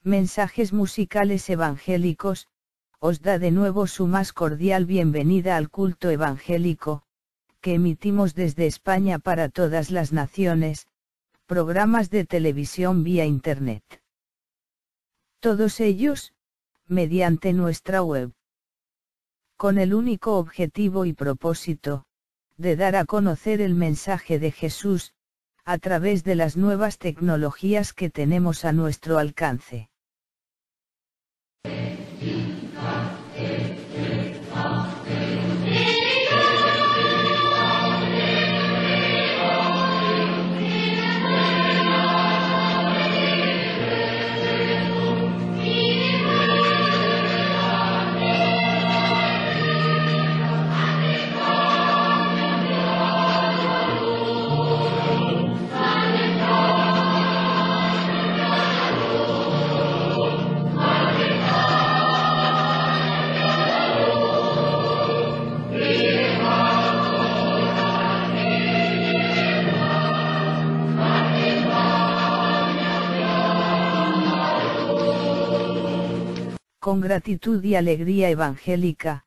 Mensajes musicales evangélicos, os da de nuevo su más cordial bienvenida al culto evangélico, que emitimos desde España para todas las naciones, programas de televisión vía Internet. Todos ellos, mediante nuestra web. Con el único objetivo y propósito, de dar a conocer el mensaje de Jesús, a través de las nuevas tecnologías que tenemos a nuestro alcance. Con gratitud y alegría evangélica,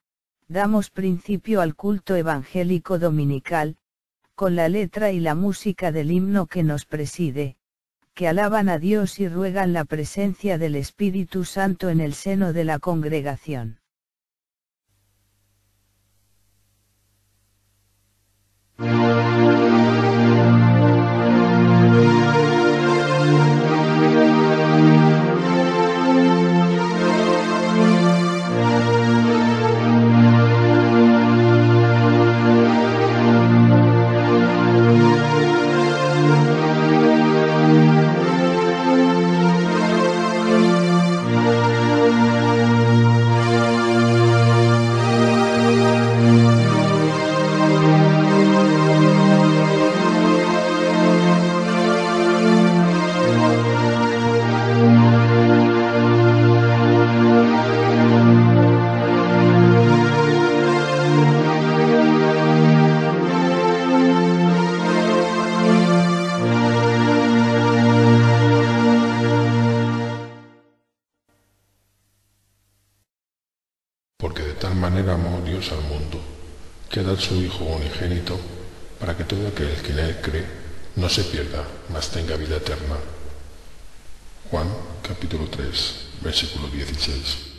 damos principio al culto evangélico dominical, con la letra y la música del himno que nos preside, que alaban a Dios y ruegan la presencia del Espíritu Santo en el seno de la congregación. Porque de tal manera amó Dios al mundo, que ha dado su Hijo unigénito, para que todo aquel que en él cree no se pierda, mas tenga vida eterna. Juan, capítulo 3, versículo 16.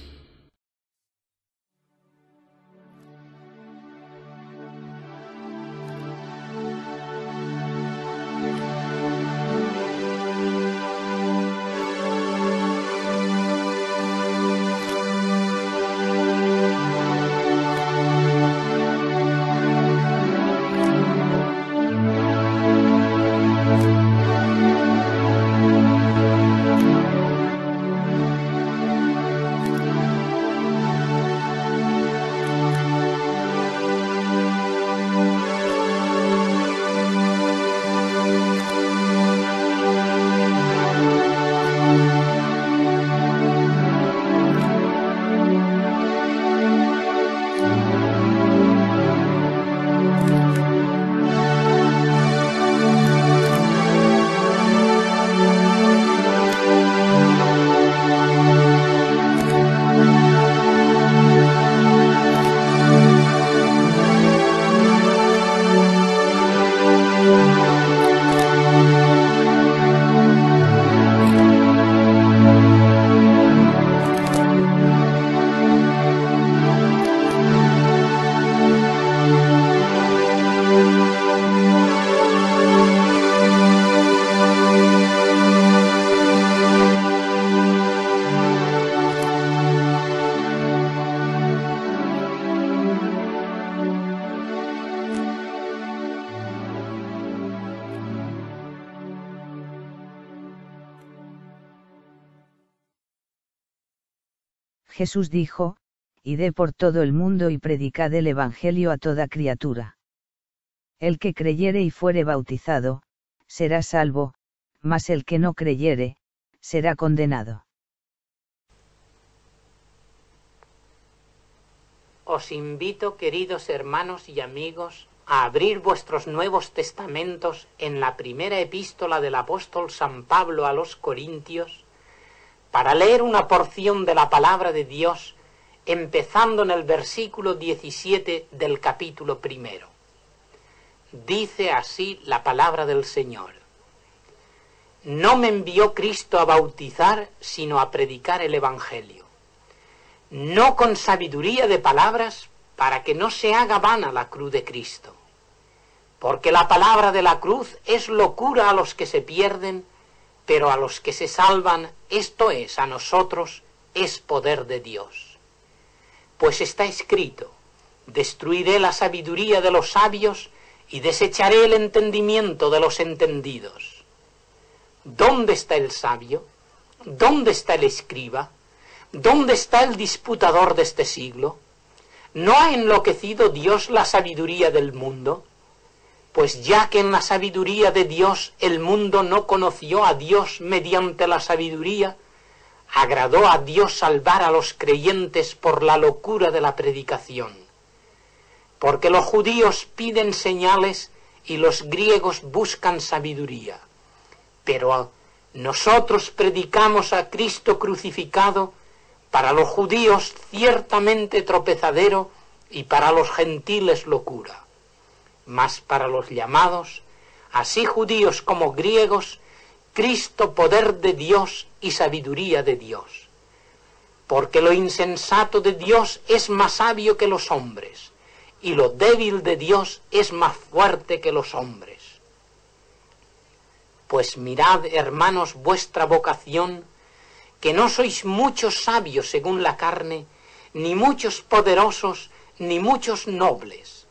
Jesús dijo, id por todo el mundo y predicad el Evangelio a toda criatura. El que creyere y fuere bautizado, será salvo, mas el que no creyere, será condenado. Os invito, queridos hermanos y amigos, a abrir vuestros Nuevos Testamentos en la primera epístola del apóstol San Pablo a los Corintios, para leer una porción de la palabra de Dios, empezando en el versículo 17 del capítulo 1. Dice así la palabra del Señor: No me envió Cristo a bautizar, sino a predicar el Evangelio, no con sabiduría de palabras, para que no se haga vana la cruz de Cristo. Porque la palabra de la cruz es locura a los que se pierden, pero a los que se salvan, esto es, a nosotros, es poder de Dios. Pues está escrito: destruiré la sabiduría de los sabios y desecharé el entendimiento de los entendidos. ¿Dónde está el sabio? ¿Dónde está el escriba? ¿Dónde está el disputador de este siglo? ¿No ha enloquecido Dios la sabiduría del mundo? Pues ya que en la sabiduría de Dios el mundo no conoció a Dios mediante la sabiduría, agradó a Dios salvar a los creyentes por la locura de la predicación. Porque los judíos piden señales y los griegos buscan sabiduría. Pero nosotros predicamos a Cristo crucificado, para los judíos ciertamente tropezadero y para los gentiles locura. Mas para los llamados, así judíos como griegos, Cristo poder de Dios y sabiduría de Dios. Porque lo insensato de Dios es más sabio que los hombres, y lo débil de Dios es más fuerte que los hombres. Pues mirad, hermanos, vuestra vocación, que no sois muchos sabios según la carne, ni muchos poderosos, ni muchos nobles,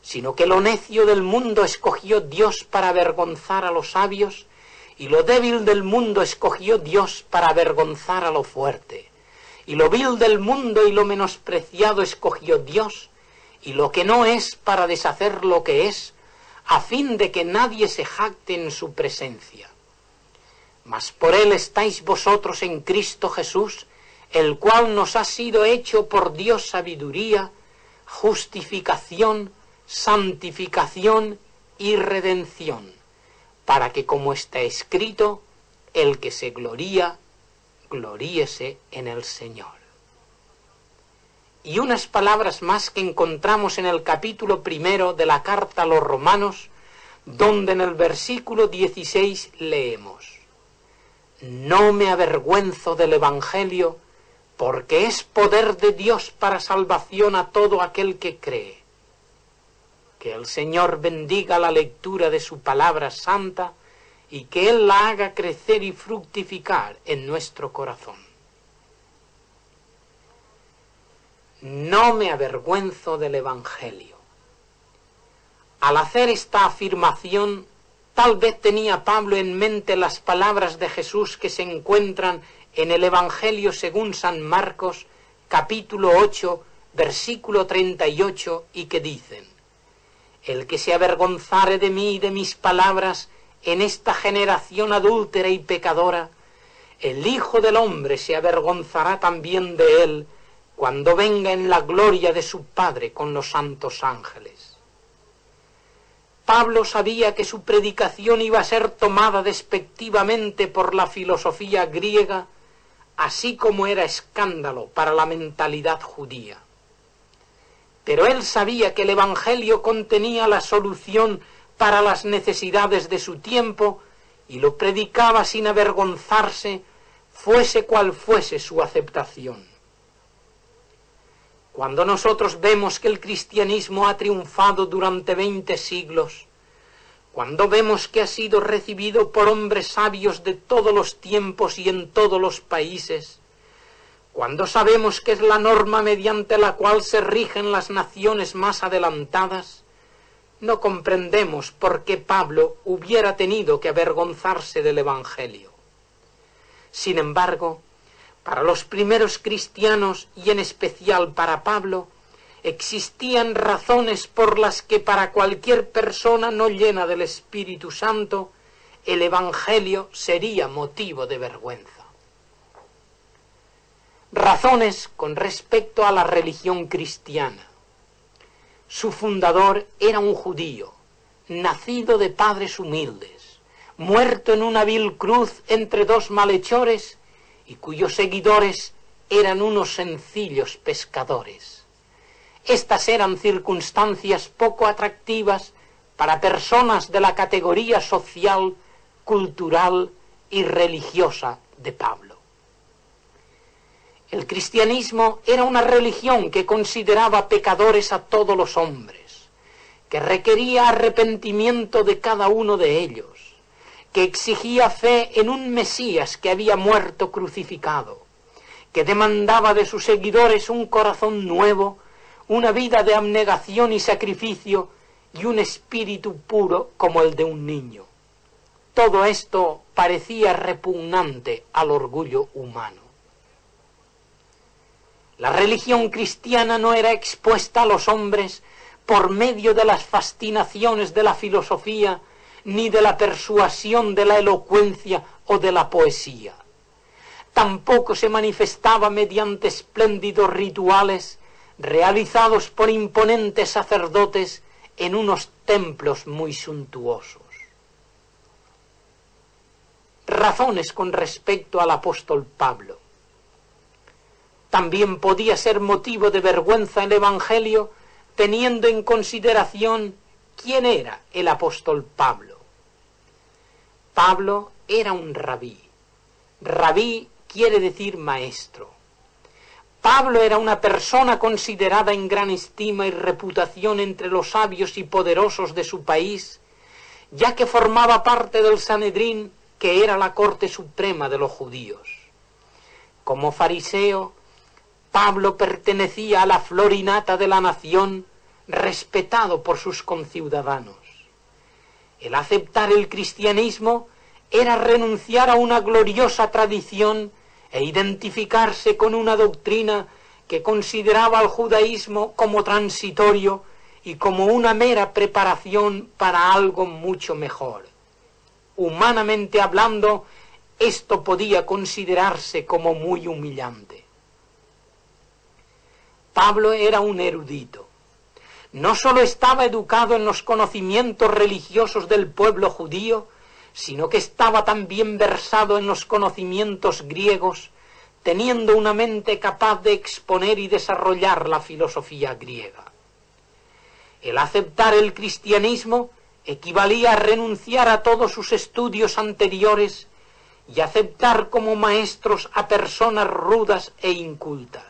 sino que lo necio del mundo escogió Dios para avergonzar a los sabios, y lo débil del mundo escogió Dios para avergonzar a lo fuerte, y lo vil del mundo y lo menospreciado escogió Dios, y lo que no es para deshacer lo que es, a fin de que nadie se jacte en su presencia. Mas por él estáis vosotros en Cristo Jesús, el cual nos ha sido hecho por Dios sabiduría, justificación, santificación y redención, para que, como está escrito, el que se gloría, gloríese en el Señor. Y unas palabras más que encontramos en el capítulo 1 de la carta a los Romanos, donde en el versículo 16 leemos: No me avergüenzo del Evangelio, porque es poder de Dios para salvación a todo aquel que cree. Que el Señor bendiga la lectura de su palabra santa y que Él la haga crecer y fructificar en nuestro corazón. No me avergüenzo del Evangelio. Al hacer esta afirmación, tal vez tenía Pablo en mente las palabras de Jesús que se encuentran en el Evangelio según San Marcos, capítulo 8, versículo 38, y que dicen: El que se avergonzare de mí y de mis palabras en esta generación adúltera y pecadora, el Hijo del Hombre se avergonzará también de él cuando venga en la gloria de su Padre con los santos ángeles. Pablo sabía que su predicación iba a ser tomada despectivamente por la filosofía griega, así como era escándalo para la mentalidad judía. Pero él sabía que el Evangelio contenía la solución para las necesidades de su tiempo y lo predicaba sin avergonzarse, fuese cual fuese su aceptación. Cuando nosotros vemos que el cristianismo ha triunfado durante 20 siglos, cuando vemos que ha sido recibido por hombres sabios de todos los tiempos y en todos los países, cuando sabemos que es la norma mediante la cual se rigen las naciones más adelantadas, no comprendemos por qué Pablo hubiera tenido que avergonzarse del Evangelio. Sin embargo, para los primeros cristianos y en especial para Pablo, existían razones por las que para cualquier persona no llena del Espíritu Santo, el Evangelio sería motivo de vergüenza. Razones con respecto a la religión cristiana. Su fundador era un judío, nacido de padres humildes, muerto en una vil cruz entre dos malhechores y cuyos seguidores eran unos sencillos pescadores. Estas eran circunstancias poco atractivas para personas de la categoría social, cultural y religiosa de Pablo. El cristianismo era una religión que consideraba pecadores a todos los hombres, que requería arrepentimiento de cada uno de ellos, que exigía fe en un Mesías que había muerto crucificado, que demandaba de sus seguidores un corazón nuevo, una vida de abnegación y sacrificio y un espíritu puro como el de un niño. Todo esto parecía repugnante al orgullo humano. La religión cristiana no era expuesta a los hombres por medio de las fascinaciones de la filosofía, ni de la persuasión de la elocuencia o de la poesía. Tampoco se manifestaba mediante espléndidos rituales realizados por imponentes sacerdotes en unos templos muy suntuosos. Razones con respecto al apóstol Pablo. También podía ser motivo de vergüenza el Evangelio, teniendo en consideración quién era el apóstol Pablo. Pablo era un rabí. Rabí quiere decir maestro. Pablo era una persona considerada en gran estima y reputación entre los sabios y poderosos de su país, ya que formaba parte del Sanedrín, que era la corte suprema de los judíos. Como fariseo, Pablo pertenecía a la flor y nata de la nación, respetado por sus conciudadanos. El aceptar el cristianismo era renunciar a una gloriosa tradición e identificarse con una doctrina que consideraba al judaísmo como transitorio y como una mera preparación para algo mucho mejor. Humanamente hablando, esto podía considerarse como muy humillante. Pablo era un erudito. No solo estaba educado en los conocimientos religiosos del pueblo judío, sino que estaba también versado en los conocimientos griegos, teniendo una mente capaz de exponer y desarrollar la filosofía griega. El aceptar el cristianismo equivalía a renunciar a todos sus estudios anteriores y aceptar como maestros a personas rudas e incultas.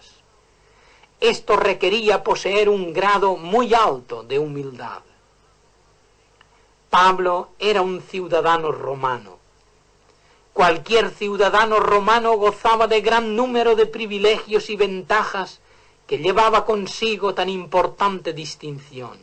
Esto requería poseer un grado muy alto de humildad. Pablo era un ciudadano romano. Cualquier ciudadano romano gozaba de gran número de privilegios y ventajas que llevaba consigo tan importante distinción.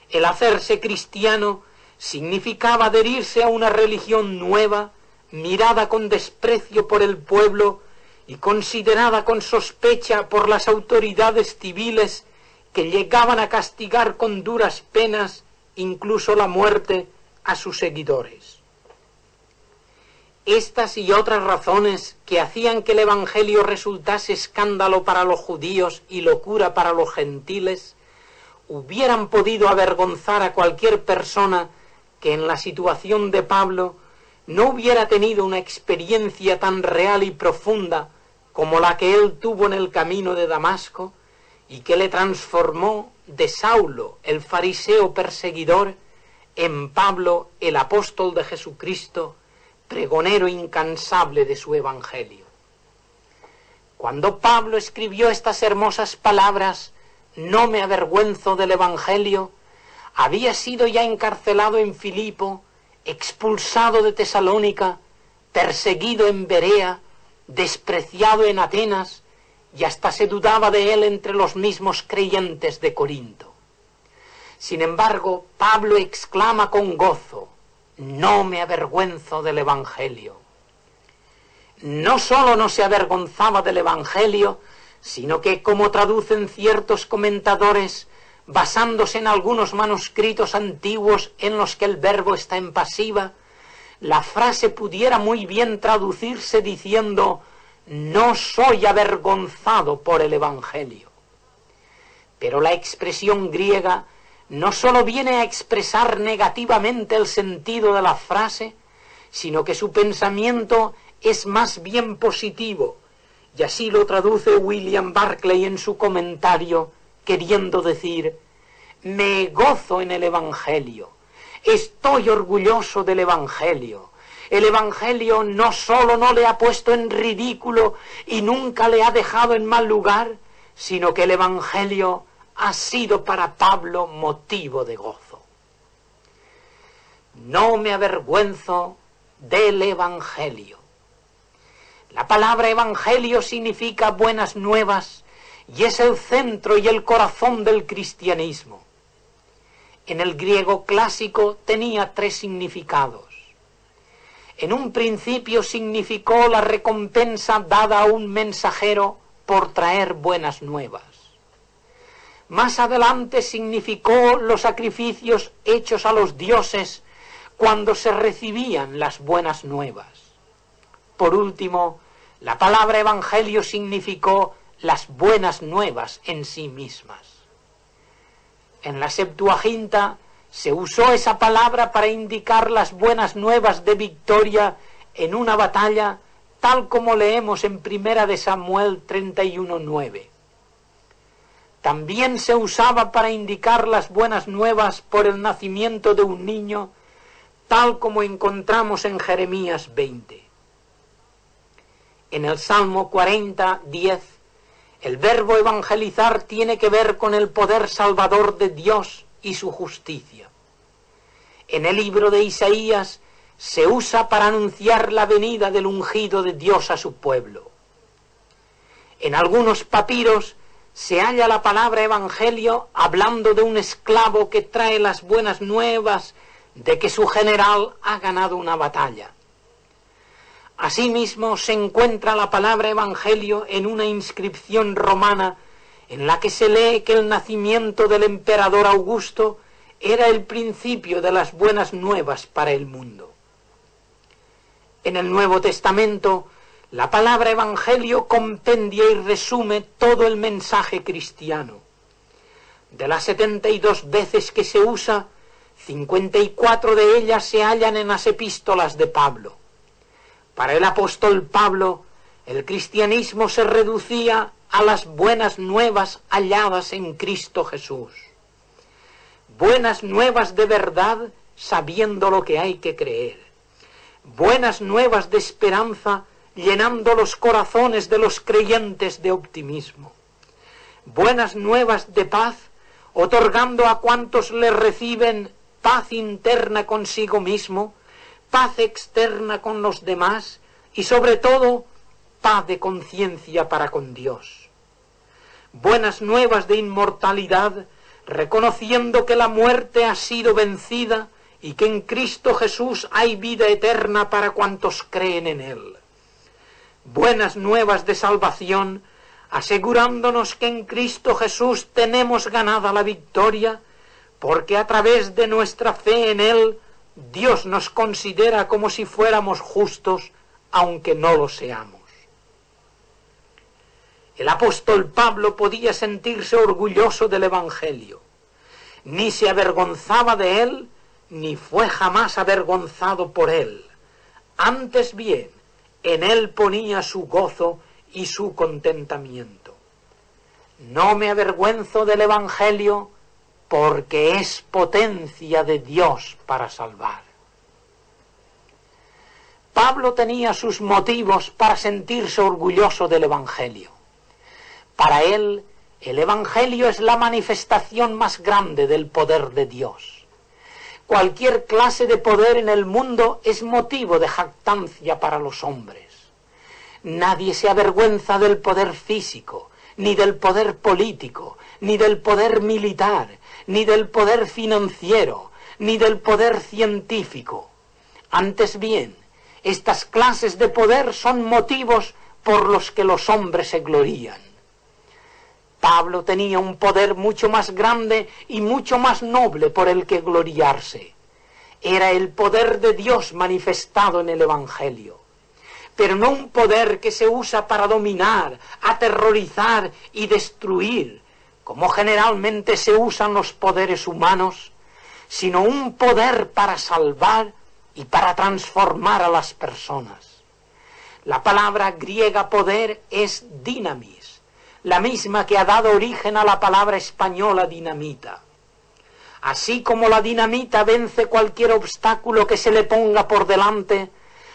El hacerse cristiano significaba adherirse a una religión nueva, mirada con desprecio por el pueblo y considerada con sospecha por las autoridades civiles, que llegaban a castigar con duras penas, incluso la muerte, a sus seguidores. Estas y otras razones que hacían que el Evangelio resultase escándalo para los judíos y locura para los gentiles, hubieran podido avergonzar a cualquier persona que en la situación de Pablo no hubiera tenido una experiencia tan real y profunda como la que él tuvo en el camino de Damasco, y que le transformó de Saulo, el fariseo perseguidor, en Pablo, el apóstol de Jesucristo, pregonero incansable de su evangelio. Cuando Pablo escribió estas hermosas palabras, «No me avergüenzo del evangelio», había sido ya encarcelado en Filipo, expulsado de Tesalónica, perseguido en Berea, despreciado en Atenas, y hasta se dudaba de él entre los mismos creyentes de Corinto. Sin embargo, Pablo exclama con gozo: «No me avergüenzo del Evangelio». No solo no se avergonzaba del Evangelio, sino que, como traducen ciertos comentadores, basándose en algunos manuscritos antiguos en los que el verbo está en pasiva, la frase pudiera muy bien traducirse diciendo: «No soy avergonzado por el Evangelio». Pero la expresión griega no solo viene a expresar negativamente el sentido de la frase, sino que su pensamiento es más bien positivo, y así lo traduce William Barclay en su comentario, queriendo decir: me gozo en el Evangelio, estoy orgulloso del Evangelio. El Evangelio no solo no le ha puesto en ridículo y nunca le ha dejado en mal lugar, sino que el Evangelio ha sido para Pablo motivo de gozo. No me avergüenzo del Evangelio. La palabra Evangelio significa buenas nuevas y es el centro y el corazón del cristianismo. En el griego clásico tenía 3 significados. En un principio significó la recompensa dada a un mensajero por traer buenas nuevas. Más adelante significó los sacrificios hechos a los dioses cuando se recibían las buenas nuevas. Por último, la palabra evangelio significó las buenas nuevas en sí mismas. En la Septuaginta se usó esa palabra para indicar las buenas nuevas de victoria en una batalla, tal como leemos en 1 de Samuel 31:9. También se usaba para indicar las buenas nuevas por el nacimiento de un niño, tal como encontramos en Jeremías 20. En el Salmo 40:10, el verbo evangelizar tiene que ver con el poder salvador de Dios y su justicia. En el libro de Isaías se usa para anunciar la venida del ungido de Dios a su pueblo. En algunos papiros se halla la palabra evangelio hablando de un esclavo que trae las buenas nuevas de que su general ha ganado una batalla. Asimismo se encuentra la palabra evangelio en una inscripción romana en la que se lee que el nacimiento del emperador Augusto era el principio de las buenas nuevas para el mundo. En el Nuevo Testamento, la palabra evangelio compendia y resume todo el mensaje cristiano. De las 72 veces que se usa, 54 de ellas se hallan en las epístolas de Pablo. Para el apóstol Pablo, el cristianismo se reducía a las buenas nuevas halladas en Cristo Jesús. Buenas nuevas de verdad, sabiendo lo que hay que creer. Buenas nuevas de esperanza, llenando los corazones de los creyentes de optimismo. Buenas nuevas de paz, otorgando a cuantos le reciben paz interna consigo mismo, paz externa con los demás y sobre todo paz de conciencia para con Dios. Buenas nuevas de inmortalidad, reconociendo que la muerte ha sido vencida y que en Cristo Jesús hay vida eterna para cuantos creen en Él. Buenas nuevas de salvación, asegurándonos que en Cristo Jesús tenemos ganada la victoria, porque a través de nuestra fe en Él, Dios nos considera como si fuéramos justos, aunque no lo seamos. El apóstol Pablo podía sentirse orgulloso del Evangelio. Ni se avergonzaba de él, ni fue jamás avergonzado por él. Antes bien, en él ponía su gozo y su contentamiento. No me avergüenzo del Evangelio, porque es potencia de Dios para salvar. Pablo tenía sus motivos para sentirse orgulloso del Evangelio. Para él, el Evangelio es la manifestación más grande del poder de Dios. Cualquier clase de poder en el mundo es motivo de jactancia para los hombres. Nadie se avergüenza del poder físico, ni del poder político, ni del poder militar, ni del poder financiero, ni del poder científico. Antes bien, estas clases de poder son motivos por los que los hombres se glorían. Pablo tenía un poder mucho más grande y mucho más noble por el que gloriarse. Era el poder de Dios manifestado en el Evangelio. Pero no un poder que se usa para dominar, aterrorizar y destruir, como generalmente se usan los poderes humanos, sino un poder para salvar y para transformar a las personas. La palabra griega poder es dynamis, la misma que ha dado origen a la palabra española dinamita. Así como la dinamita vence cualquier obstáculo que se le ponga por delante,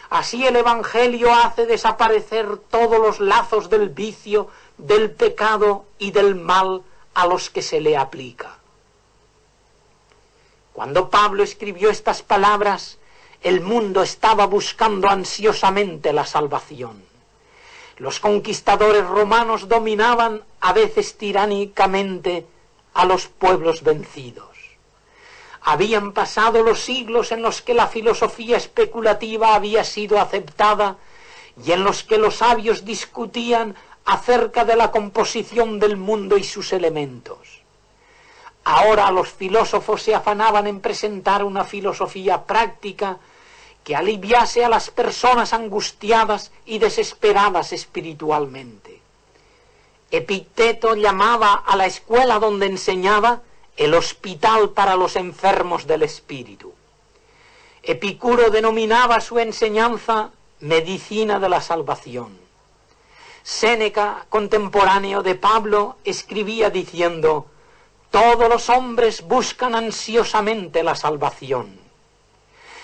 así el Evangelio hace desaparecer todos los lazos del vicio, del pecado y del mal a los que se le aplica. Cuando Pablo escribió estas palabras, el mundo estaba buscando ansiosamente la salvación. Los conquistadores romanos dominaban, a veces tiránicamente, a los pueblos vencidos. Habían pasado los siglos en los que la filosofía especulativa había sido aceptada y en los que los sabios discutían acerca de la composición del mundo y sus elementos. Ahora los filósofos se afanaban en presentar una filosofía práctica que aliviase a las personas angustiadas y desesperadas espiritualmente. Epicteto llamaba a la escuela donde enseñaba el hospital para los enfermos del espíritu. Epicuro denominaba su enseñanza medicina de la salvación. Séneca, contemporáneo de Pablo, escribía diciendo: todos los hombres buscan ansiosamente la salvación.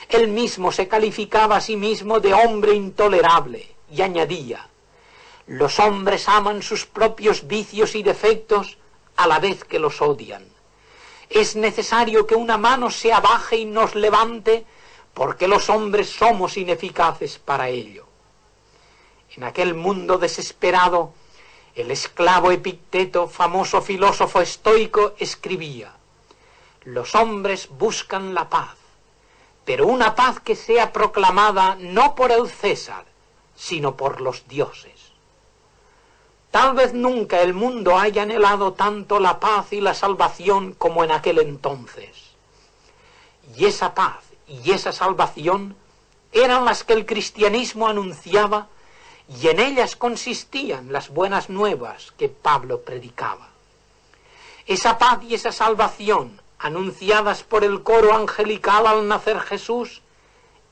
Él mismo se calificaba a sí mismo de hombre intolerable y añadía: los hombres aman sus propios vicios y defectos a la vez que los odian. Es necesario que una mano se abaje y nos levante, porque los hombres somos ineficaces para ello. En aquel mundo desesperado, el esclavo Epicteto, famoso filósofo estoico, escribía: los hombres buscan la paz, pero una paz que sea proclamada no por el César, sino por los dioses. Tal vez nunca el mundo haya anhelado tanto la paz y la salvación como en aquel entonces. Y esa paz y esa salvación eran las que el cristianismo anunciaba, y en ellas consistían las buenas nuevas que Pablo predicaba. Esa paz y esa salvación, anunciadas por el coro angelical al nacer Jesús,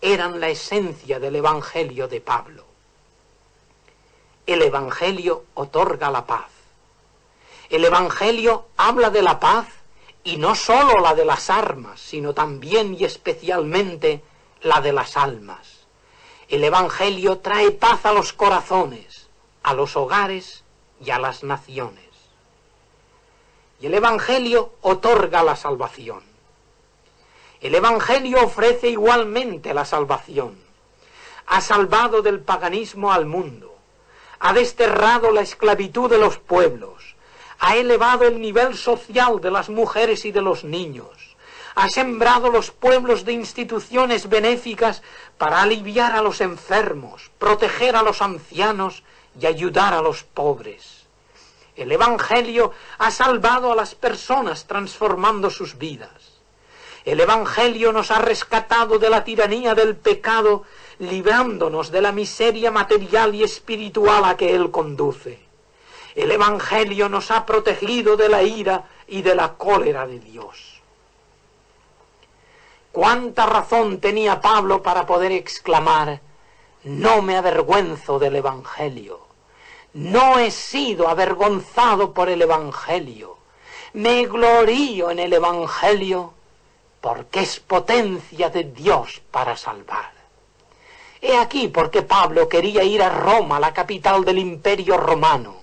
eran la esencia del Evangelio de Pablo. El Evangelio otorga la paz. El Evangelio habla de la paz, y no sólo la de las armas, sino también y especialmente la de las almas. El Evangelio trae paz a los corazones, a los hogares y a las naciones. Y el Evangelio otorga la salvación. El Evangelio ofrece igualmente la salvación. Ha salvado del paganismo al mundo. Ha desterrado la esclavitud de los pueblos, ha elevado el nivel social de las mujeres y de los niños, ha sembrado los pueblos de instituciones benéficas para aliviar a los enfermos, proteger a los ancianos y ayudar a los pobres. El Evangelio ha salvado a las personas transformando sus vidas. El Evangelio nos ha rescatado de la tiranía del pecado, librándonos de la miseria material y espiritual a que él conduce. El Evangelio nos ha protegido de la ira y de la cólera de Dios. ¿Cuánta razón tenía Pablo para poder exclamar: no me avergüenzo del Evangelio, no he sido avergonzado por el Evangelio, me glorío en el Evangelio, porque es potencia de Dios para salvar? He aquí por qué Pablo quería ir a Roma, la capital del Imperio Romano,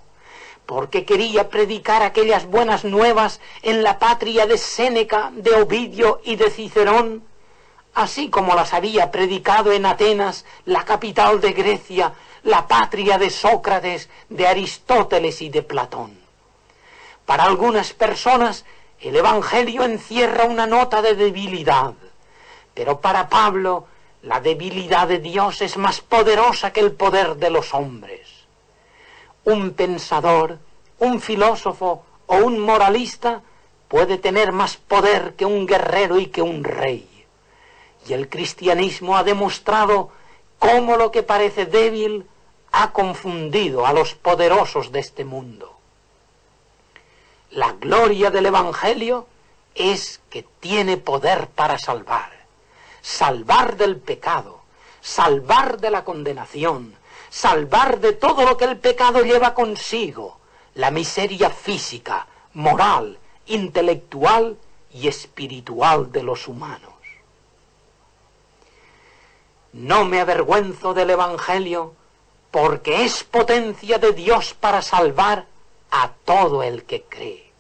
porque quería predicar aquellas buenas nuevas en la patria de Séneca, de Ovidio y de Cicerón, así como las había predicado en Atenas, la capital de Grecia, la patria de Sócrates, de Aristóteles y de Platón. Para algunas personas el Evangelio encierra una nota de debilidad, pero para Pablo la debilidad de Dios es más poderosa que el poder de los hombres. Un pensador, un filósofo o un moralista puede tener más poder que un guerrero y que un rey. Y el cristianismo ha demostrado cómo lo que parece débil ha confundido a los poderosos de este mundo. La gloria del Evangelio es que tiene poder para salvar. Salvar del pecado, salvar de la condenación, salvar de todo lo que el pecado lleva consigo, la miseria física, moral, intelectual y espiritual de los humanos. No me avergüenzo del Evangelio, porque es potencia de Dios para salvar a todo el que cree.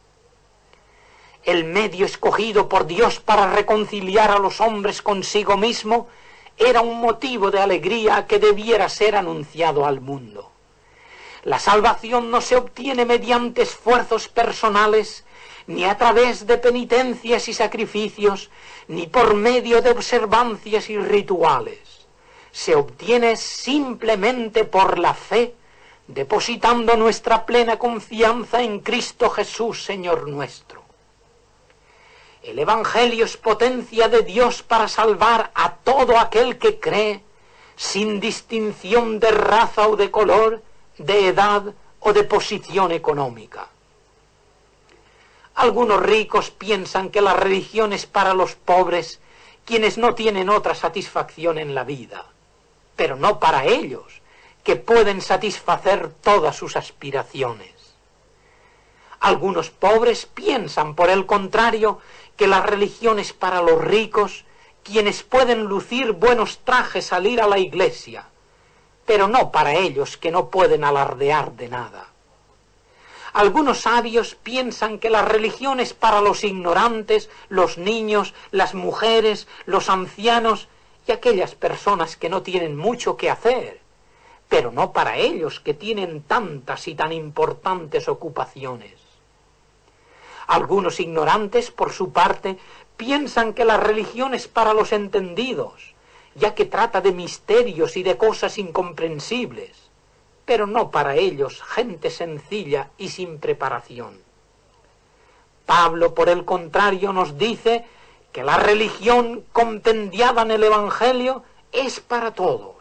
El medio escogido por Dios para reconciliar a los hombres consigo mismo era un motivo de alegría que debiera ser anunciado al mundo. La salvación no se obtiene mediante esfuerzos personales, ni a través de penitencias y sacrificios, ni por medio de observancias y rituales. Se obtiene simplemente por la fe, depositando nuestra plena confianza en Cristo Jesús, Señor nuestro. El Evangelio es potencia de Dios para salvar a todo aquel que cree, sin distinción de raza o de color, de edad o de posición económica. Algunos ricos piensan que la religión es para los pobres, quienes no tienen otra satisfacción en la vida, pero no para ellos, que pueden satisfacer todas sus aspiraciones. Algunos pobres piensan, por el contrario, que la religión es para los ricos, quienes pueden lucir buenos trajes al ir a la iglesia, pero no para ellos que no pueden alardear de nada. Algunos sabios piensan que la religión es para los ignorantes, los niños, las mujeres, los ancianos y aquellas personas que no tienen mucho que hacer, pero no para ellos que tienen tantas y tan importantes ocupaciones. Algunos ignorantes, por su parte, piensan que la religión es para los entendidos, ya que trata de misterios y de cosas incomprensibles, pero no para ellos, gente sencilla y sin preparación. Pablo, por el contrario, nos dice que la religión compendiada en el Evangelio es para todos,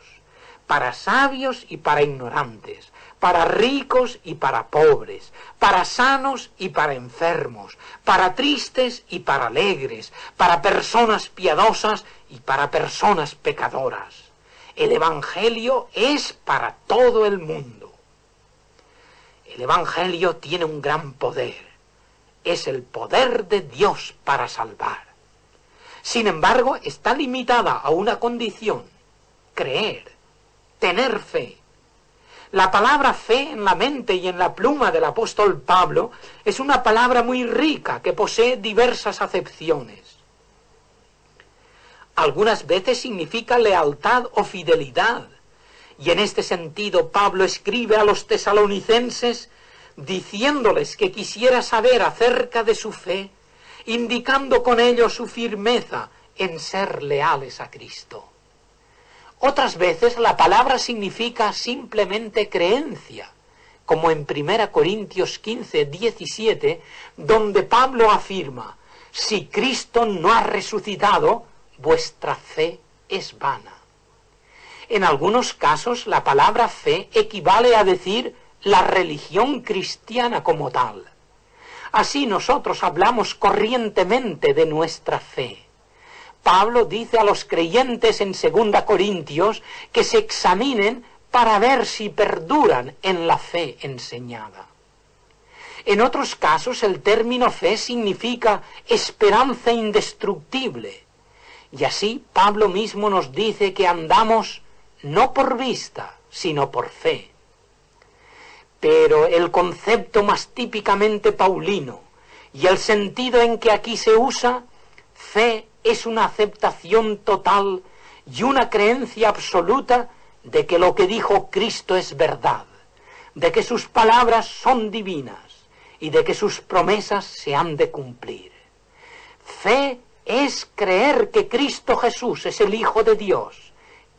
para sabios y para ignorantes, para ricos y para pobres, para sanos y para enfermos, para tristes y para alegres, para personas piadosas y para personas pecadoras. El Evangelio es para todo el mundo. El Evangelio tiene un gran poder. Es el poder de Dios para salvar. Sin embargo, está limitada a una condición: creer, tener fe. La palabra fe en la mente y en la pluma del apóstol Pablo es una palabra muy rica que posee diversas acepciones. Algunas veces significa lealtad o fidelidad, y en este sentido Pablo escribe a los tesalonicenses diciéndoles que quisiera saber acerca de su fe, indicando con ello su firmeza en ser leales a Cristo. Otras veces la palabra significa simplemente creencia, como en 1 Corintios 15, 17, donde Pablo afirma: si Cristo no ha resucitado, vuestra fe es vana. En algunos casos la palabra fe equivale a decir la religión cristiana como tal. Así nosotros hablamos corrientemente de nuestra fe. Pablo dice a los creyentes en 2 Corintios que se examinen para ver si perduran en la fe enseñada. En otros casos el término fe significa esperanza indestructible. Y así Pablo mismo nos dice que andamos no por vista, sino por fe. Pero el concepto más típicamente paulino y el sentido en que aquí se usa, fe es una aceptación total y una creencia absoluta de que lo que dijo Cristo es verdad, de que sus palabras son divinas y de que sus promesas se han de cumplir. Fe es creer que Cristo Jesús es el Hijo de Dios,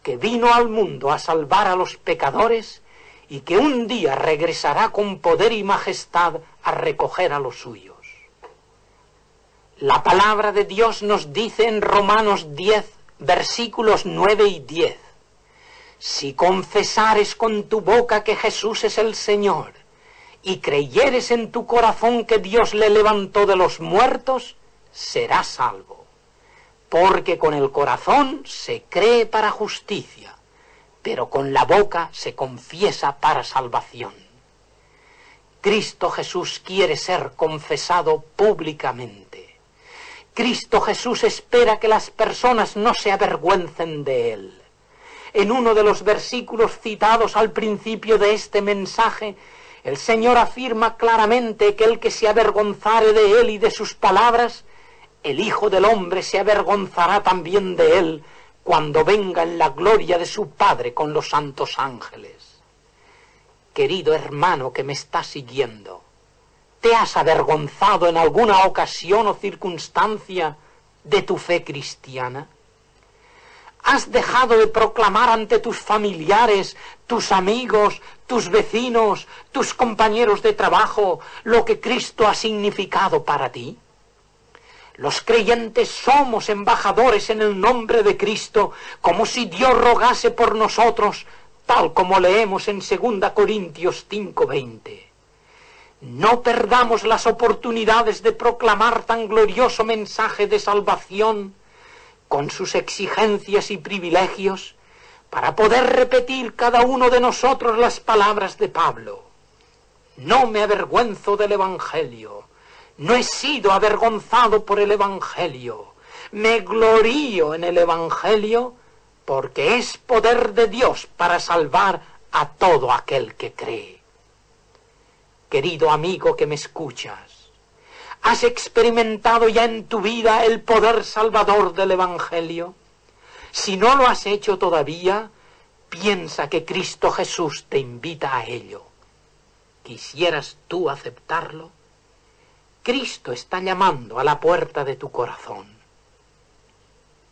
que vino al mundo a salvar a los pecadores y que un día regresará con poder y majestad a recoger a los suyos. La palabra de Dios nos dice en Romanos 10, versículos 9 y 10, si confesares con tu boca que Jesús es el Señor y creyeres en tu corazón que Dios le levantó de los muertos, serás salvo. Porque con el corazón se cree para justicia, pero con la boca se confiesa para salvación. Cristo Jesús quiere ser confesado públicamente. Cristo Jesús espera que las personas no se avergüencen de Él. En uno de los versículos citados al principio de este mensaje, el Señor afirma claramente que el que se avergonzare de Él y de sus palabras, el Hijo del Hombre se avergonzará también de Él cuando venga en la gloria de su Padre con los santos ángeles. Querido hermano que me está siguiendo, ¿te has avergonzado en alguna ocasión o circunstancia de tu fe cristiana? ¿Has dejado de proclamar ante tus familiares, tus amigos, tus vecinos, tus compañeros de trabajo lo que Cristo ha significado para ti? Los creyentes somos embajadores en el nombre de Cristo, como si Dios rogase por nosotros, tal como leemos en 2 Corintios 5:20. No perdamos las oportunidades de proclamar tan glorioso mensaje de salvación, con sus exigencias y privilegios, para poder repetir cada uno de nosotros las palabras de Pablo. No me avergüenzo del Evangelio, no he sido avergonzado por el Evangelio, me glorío en el Evangelio, porque es poder de Dios para salvar a todo aquel que cree. Querido amigo que me escuchas, ¿has experimentado ya en tu vida el poder salvador del Evangelio? Si no lo has hecho todavía, piensa que Cristo Jesús te invita a ello. ¿Quisieras tú aceptarlo? Cristo está llamando a la puerta de tu corazón.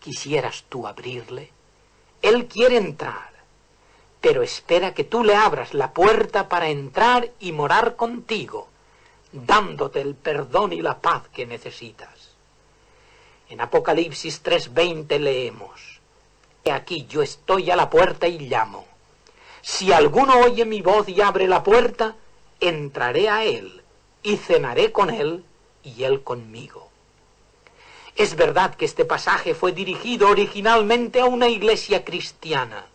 ¿Quisieras tú abrirle? Él quiere entrar, pero espera que tú le abras la puerta para entrar y morar contigo, dándote el perdón y la paz que necesitas. En Apocalipsis 3:20 leemos: He aquí yo estoy a la puerta y llamo. Si alguno oye mi voz y abre la puerta, entraré a él y cenaré con él y él conmigo. Es verdad que este pasaje fue dirigido originalmente a una iglesia cristiana,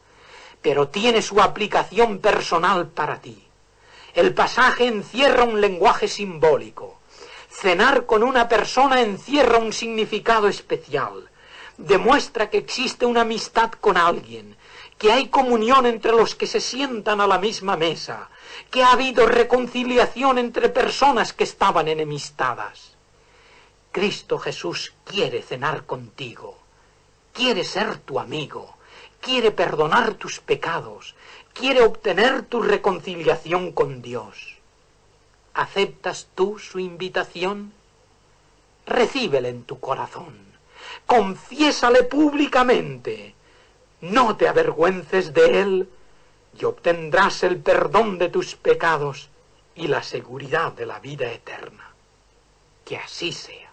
pero tiene su aplicación personal para ti. El pasaje encierra un lenguaje simbólico. Cenar con una persona encierra un significado especial. Demuestra que existe una amistad con alguien, que hay comunión entre los que se sientan a la misma mesa, que ha habido reconciliación entre personas que estaban enemistadas. Cristo Jesús quiere cenar contigo, quiere ser tu amigo, quiere perdonar tus pecados, quiere obtener tu reconciliación con Dios. ¿Aceptas tú su invitación? Recíbele en tu corazón, confiésale públicamente, no te avergüences de él y obtendrás el perdón de tus pecados y la seguridad de la vida eterna. Que así sea.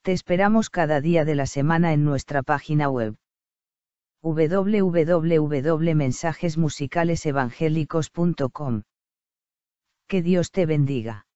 Te esperamos cada día de la semana en nuestra página web www.mensajesmusicalesevangélicos.com. Que Dios te bendiga.